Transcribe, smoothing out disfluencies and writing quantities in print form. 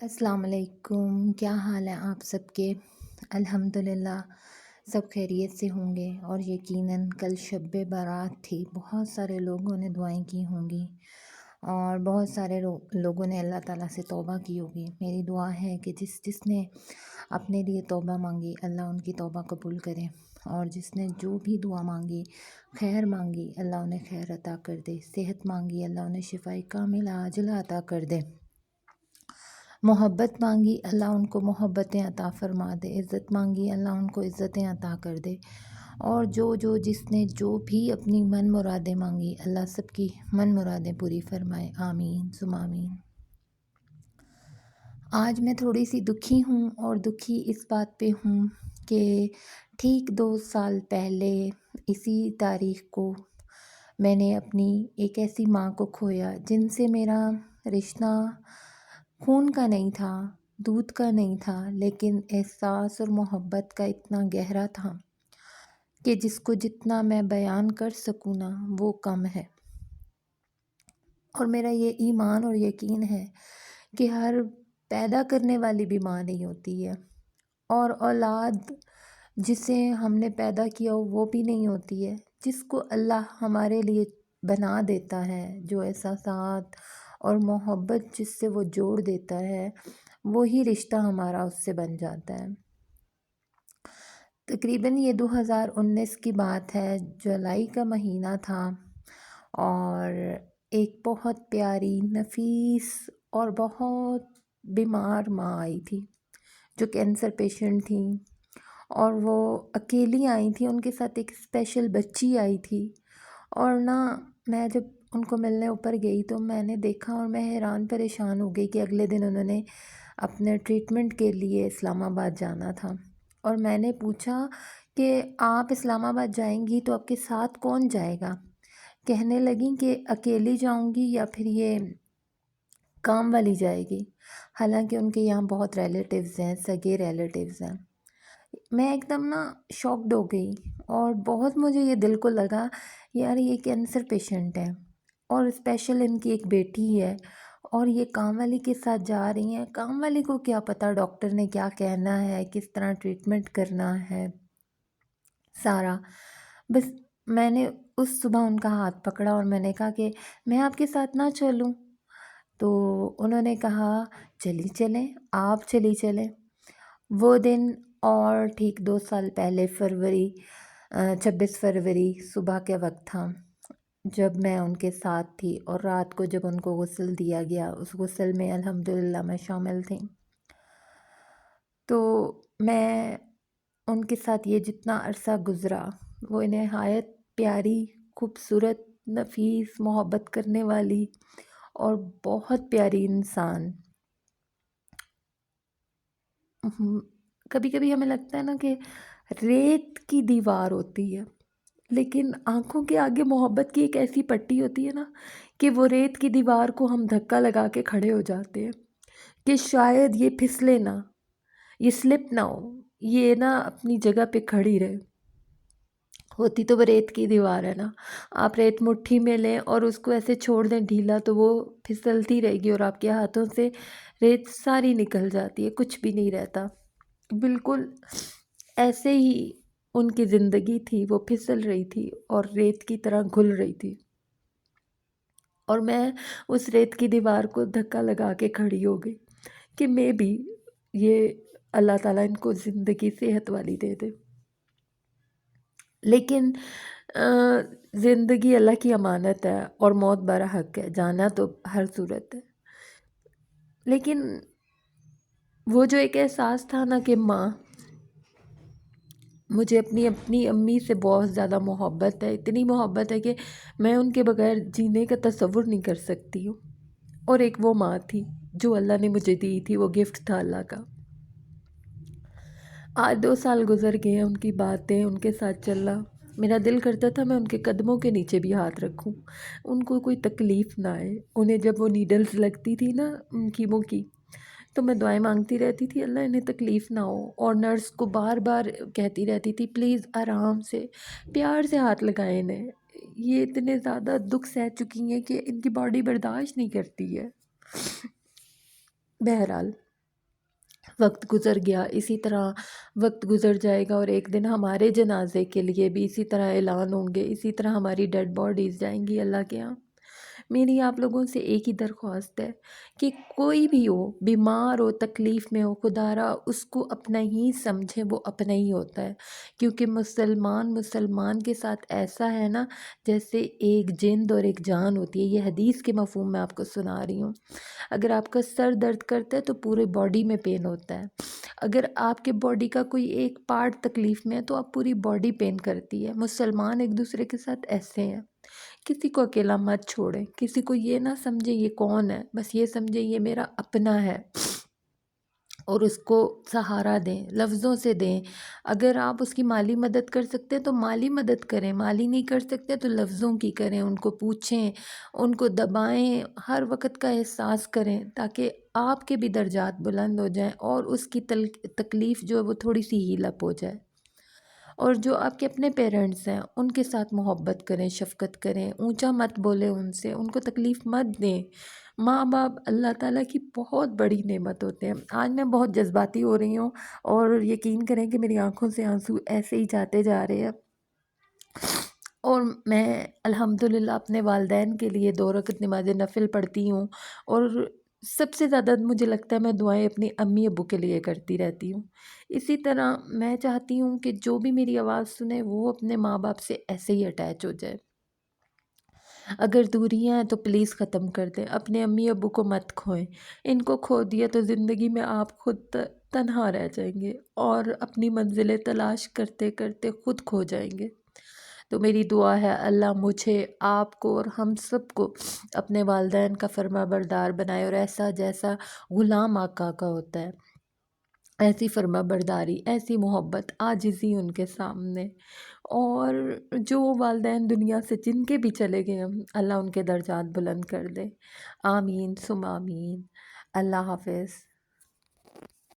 السلام علیکم، کیا حال ہے آپ سب کے؟ الحمدللہ سب خیریت سے ہوں گے، اور یقیناً کل شب برات تھی۔ بہت سارے لوگوں نے دعائیں کی ہوں گی اور بہت سارے لوگوں نے اللہ تعالیٰ سے توبہ کی ہوگی۔ میری دعا ہے کہ جس نے اپنے لیے توبہ مانگی، اللہ ان کی توبہ قبول کرے، اور جس نے جو بھی دعا مانگی، خیر مانگی، اللہ انہیں خیر عطا کر دے، صحت مانگی، اللہ انہیں شفائے کاملہ عاجلہ عطا کر دے، محبت مانگی، اللہ ان کو محبتیں عطا فرما دے، عزت مانگی، اللہ ان کو عزتیں عطا کر دے، اور جس نے جو بھی اپنی من مرادیں مانگی، اللہ سب کی من مرادیں پوری فرمائے، آمین ثم آمین۔ آج میں تھوڑی سی دکھی ہوں، اور دکھی اس بات پہ ہوں کہ ٹھیک 2 سال پہلے اسی تاریخ کو میں نے اپنی ایک ایسی ماں کو کھویا جن سے میرا رشتہ خون کا نہیں تھا، دودھ کا نہیں تھا، لیکن احساس اور محبت کا اتنا گہرا تھا کہ جس کو جتنا میں بیان کر سکوں نا وہ کم ہے۔ اور میرا یہ ایمان اور یقین ہے کہ ہر پیدا کرنے والی بھی ماں نہیں ہوتی ہے، اور اولاد جسے ہم نے پیدا کیا ہو وہ بھی نہیں ہوتی ہے۔ جس کو اللہ ہمارے لیے بنا دیتا ہے، جو احساسات اور محبت جس سے وہ جوڑ دیتا ہے، وہی رشتہ ہمارا اس سے بن جاتا ہے۔ تقریباً یہ 2019 کی بات ہے، جولائی کا مہینہ تھا، اور ایک بہت پیاری، نفیس اور بہت بیمار ماں آئی تھی جو کینسر پیشنٹ تھیں، اور وہ اکیلی آئی تھیں، ان کے ساتھ ایک اسپیشل بچی آئی تھی۔ اور میں جب ان کو ملنے اوپر گئی تو میں نے دیکھا، اور میں حیران پریشان ہو گئی کہ اگلے دن انہوں نے اپنے ٹریٹمنٹ کے لیے اسلام آباد جانا تھا، اور میں نے پوچھا کہ آپ اسلام آباد جائیں گی تو آپ کے ساتھ کون جائے گا؟ کہنے لگیں کہ اکیلی جاؤں گی یا پھر یہ کام والی جائے گی، حالانکہ ان کے یہاں بہت ریلیٹیوز ہیں، سگے ریلیٹیوز ہیں۔ میں ایک دم شاکڈ ہو گئی، اور بہت مجھے یہ دل کو لگا، یار یہ کینسر پیشنٹ ہے، اور اسپیشل ان کی ایک بیٹی ہے، اور یہ کام والی کے ساتھ جا رہی ہیں۔ کام والی کو کیا پتہ ڈاکٹر نے کیا کہنا ہے، کس طرح ٹریٹمنٹ کرنا ہے، سارا۔ بس میں نے اس صبح ان کا ہاتھ پکڑا اور میں نے کہا کہ میں آپ کے ساتھ نہ چلوں، تو انہوں نے کہا چلی چلیں، آپ چلی چلیں۔ وہ دن اور ٹھیک 2 سال پہلے 26 فروری صبح کے وقت تھا، جب میں ان کے ساتھ تھی، اور رات کو جب ان کو غسل دیا گیا، اس غسل میں الحمدللہ میں شامل تھی۔ تو میں ان کے ساتھ یہ جتنا عرصہ گزرا، وہ نہایت پیاری، خوبصورت، نفیس، محبت کرنے والی اور بہت پیاری انسان۔ کبھی کبھی ہمیں لگتا ہے کہ ریت کی دیوار ہوتی ہے، لیکن آنکھوں کے آگے محبت کی ایک ایسی پٹی ہوتی ہے کہ وہ ریت کی دیوار کو ہم دھکا لگا کے کھڑے ہو جاتے ہیں کہ شاید یہ پھسلے نہ، یہ سلپ نہ ہو، یہ اپنی جگہ پہ کھڑی رہے۔ ہوتی تو وہ ریت کی دیوار ہے آپ ریت مٹھی میں لیں اور اس کو ایسے چھوڑ دیں ڈھیلا تو وہ پھسلتی رہے گی، اور آپ کے ہاتھوں سے ریت ساری نکل جاتی ہے، کچھ بھی نہیں رہتا۔ بالکل ایسے ہی ان کی زندگی تھی، وہ پھسل رہی تھی اور ریت کی طرح گھل رہی تھی، اور میں اس ریت کی دیوار کو دھکا لگا کے کھڑی ہو گئی کہ میں بھی یہ اللہ تعالیٰ ان کو زندگی صحت والی دے دے۔ لیکن زندگی اللہ کی امانت ہے، اور موت برحق ہے، جانا تو ہر صورت ہے۔ لیکن وہ جو ایک احساس تھا کہ ماں، مجھے اپنی امی سے بہت زیادہ محبت ہے، اتنی محبت ہے کہ میں ان کے بغیر جینے کا تصور نہیں کر سکتی ہوں، اور ایک وہ ماں تھی جو اللہ نے مجھے دی تھی، وہ گفٹ تھا اللہ کا۔ آج 2 سال گزر گئے ہیں، ان کی باتیں، ان کے ساتھ چلنا، میرا دل کرتا تھا میں ان کے قدموں کے نیچے بھی ہاتھ رکھوں، ان کو کوئی تکلیف نہ آئے۔ انہیں جب وہ نیڈلز لگتی تھی کیمو کی، تو میں دعائیں مانگتی رہتی تھی، اللہ انہیں تکلیف نہ ہو، اور نرس کو بار بار کہتی رہتی تھی پلیز آرام سے، پیار سے ہاتھ لگائیں انہیں، یہ اتنے زیادہ دکھ سہ چکی ہیں کہ ان کی باڈی برداشت نہیں کرتی ہے۔ بہرحال وقت گزر گیا، اسی طرح وقت گزر جائے گا، اور ایک دن ہمارے جنازے کے لیے بھی اسی طرح اعلان ہوں گے، اسی طرح ہماری ڈیڈ باڈیز جائیں گی اللہ کے ہاں۔ میری آپ لوگوں سے ایک ہی درخواست ہے کہ کوئی بھی ہو، بیمار ہو، تکلیف میں ہو، خدا را اس کو اپنا ہی سمجھے، وہ اپنا ہی ہوتا ہے، کیونکہ مسلمان کے ساتھ ایسا ہے نا جیسے ایک جند اور ایک جان ہوتی ہے۔ یہ حدیث کے مفہوم میں آپ کو سنا رہی ہوں۔ اگر آپ کا سر درد کرتا ہے تو پورے باڈی میں پین ہوتا ہے، اگر آپ کے باڈی کا کوئی ایک پارٹ تکلیف میں ہے تو آپ پوری باڈی پین کرتی ہے۔ مسلمان ایک دوسرے کے ساتھ ایسے ہیں، کسی کو اکیلا مت چھوڑیں، کسی کو یہ نہ سمجھے یہ کون ہے، بس یہ سمجھے یہ میرا اپنا ہے، اور اس کو سہارا دیں، لفظوں سے دیں۔ اگر آپ اس کی مالی مدد کر سکتے ہیں تو مالی مدد کریں، مالی نہیں کر سکتے تو لفظوں کی کریں، ان کو پوچھیں، ان کو دبائیں، ہر وقت کا احساس کریں، تاکہ آپ کے بھی درجات بلند ہو جائیں اور اس کی تکلیف جو ہے وہ تھوڑی سی ہیل اپ ہو جائے۔ اور جو آپ کے اپنے پیرنٹس ہیں ان کے ساتھ محبت کریں، شفقت کریں، اونچا مت بولیں ان سے، ان کو تکلیف مت دیں۔ ماں باپ اللہ تعالیٰ کی بہت بڑی نعمت ہوتے ہیں۔ آج میں بہت جذباتی ہو رہی ہوں، اور یقین کریں کہ میری آنکھوں سے آنسو ایسے ہی جاتے جا رہے ہیں، اور میں الحمدللہ اپنے والدین کے لیے 2 رکعت نماز نفل پڑھتی ہوں، اور سب سے زیادہ مجھے لگتا ہے میں دعائیں اپنی امی ابو کے لیے کرتی رہتی ہوں۔ اسی طرح میں چاہتی ہوں کہ جو بھی میری آواز سنے وہ اپنے ماں باپ سے ایسے ہی اٹیچ ہو جائے۔ اگر دوریاں ہیں تو پلیز ختم کر دیں، اپنے امی ابو کو مت کھوئیں، ان کو کھو دیا تو زندگی میں آپ خود تنہا رہ جائیں گے، اور اپنی منزلیں تلاش کرتے کرتے خود کھو جائیں گے۔ تو میری دعا ہے اللہ مجھے، آپ کو اور ہم سب کو اپنے والدین کا فرما بردار بنائے، اور ایسا جیسا غلام آقا کا ہوتا ہے ایسی فرما برداری، ایسی محبت، عاجزی ان کے سامنے۔ اور جو والدین دنیا سے جن کے بھی چلے گئے ہیں اللہ ان کے درجات بلند کر دے، آمین ثم آمین۔ اللہ حافظ۔